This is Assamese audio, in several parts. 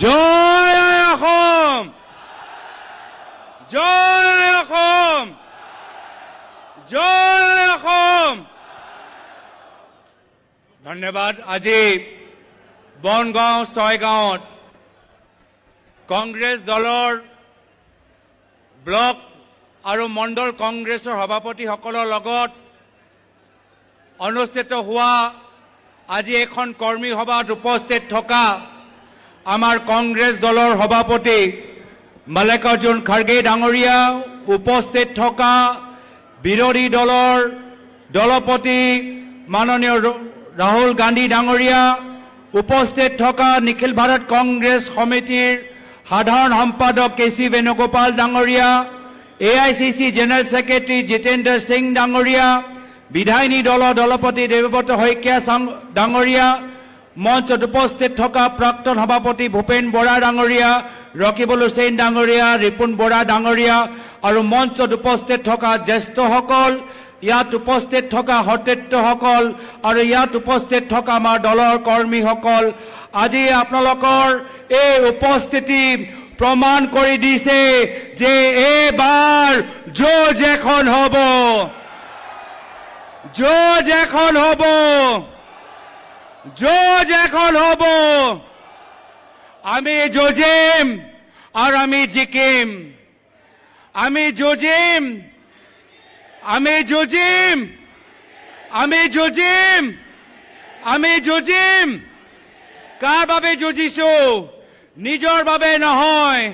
জয় অসম, জয় অসম, জয় অসম। ধন্যবাদ। আজি বনগাঁও ছয়গাঁৱত কংগ্ৰেছ দলৰ ব্লক আৰু মণ্ডল কংগ্ৰেছৰ সভাপতিসকলৰ লগত অনুষ্ঠিত হোৱা আজি এখন কৰ্মী সভাত উপস্থিত থকা আমাৰ কংগ্ৰেছ দলৰ সভাপতি মাল্লিকাৰ্জুন খাৰ্গে ডাঙৰীয়া, উপস্থিত থকা বিৰোধী দলৰ দলপতি মাননীয় ৰাহুল গান্ধী ডাঙৰীয়া, উপস্থিত থকা নিখিল ভাৰত কংগ্ৰেছ সমিতিৰ সাধাৰণ সম্পাদক কেচি বেণুগোপাল ডাঙৰীয়া, AICC general secretary Jitendra Singh ডাঙৰীয়া, বিধায়িনী দলৰ দলপতি দেৱব্ৰত শইকীয়া ডাঙৰীয়া, মঞ্চত উপস্থিত থকা প্ৰাক্তন সভাপতি ভূপেন বৰা ডাঙৰীয়া, ৰকিবুল হুছেইন ডাঙৰীয়া, ৰিপুণ বৰা ডাঙৰীয়া আৰু মঞ্চত উপস্থিত থকা জ্যেষ্ঠসকল, ইয়াত উপস্থিত থকা সতীৰ্থসকল আৰু ইয়াত উপস্থিত থকা আমাৰ দলৰ কৰ্মীসকল, আজি আপোনালোকৰ এই উপস্থিতি প্ৰমাণ কৰি দিছে যে এইবাৰ যুঁজ এখন হ'ব, যুঁজ এখন হ'ব, যুঁজ এখন হ'ব। আমি যুঁজিম আৰু আমি জিকিম, আমি যুঁজিম, আমি যুঁজিম, আমি যুঁজিম, আমি যুঁজিম। কাৰ বাবে যুঁজিছো? নিজৰ বাবে নহয়,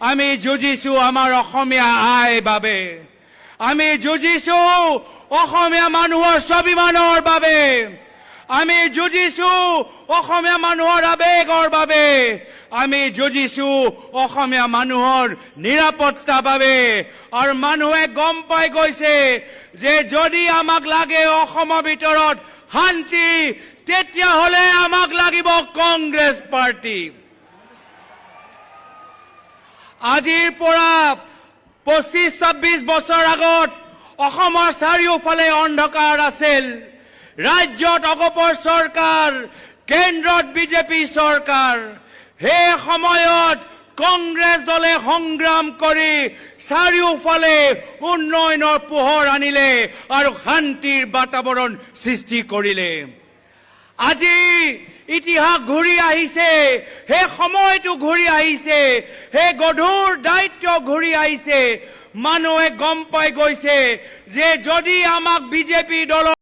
আমি যুঁজিছো আমাৰ অসমীয়া আইৰ বাবে, আমি যুঁজিছো অসমীয়া মানুহৰ স্বাভিমানৰ বাবে, আমি যুঁজিছো অসমীয়া মানুহৰ আৱেগৰ বাবে, আমি যুঁজিছো অসমীয়া মানুহৰ নিৰাপত্তাৰ বাবে। আৰু মানুহে গম পাই গৈছে যে যদি আমাক লাগে অসমৰ ভিতৰত শান্তি, তেতিয়াহ'লে আমাক লাগিব কংগ্ৰেছ পাৰ্টি। আজিৰ পৰা 25-26 বছৰ আগত অসমৰ চাৰিওফালে অন্ধকাৰ আছিল, ৰাজ্যত অগপৰ চৰকাৰ, কেন্দ্ৰত বিজেপি চৰকাৰ। সেই সময়ত কংগ্ৰেছ দলে সংগ্ৰাম কৰি চাৰিওফালে উন্নয়নৰ পোহৰ আনিলে আৰু শান্তিৰ বাতাবৰণ সৃষ্টি কৰিলে। আজি ইতিহাস ঘূৰি আহিছে, সেই সময়টো ঘূৰি আহিছে, সেই গধুৰ দায়িত্ব ঘূৰি আহিছে। মানুহে গম পাই গৈছে যে যদি আমাক বিজেপি দলৰ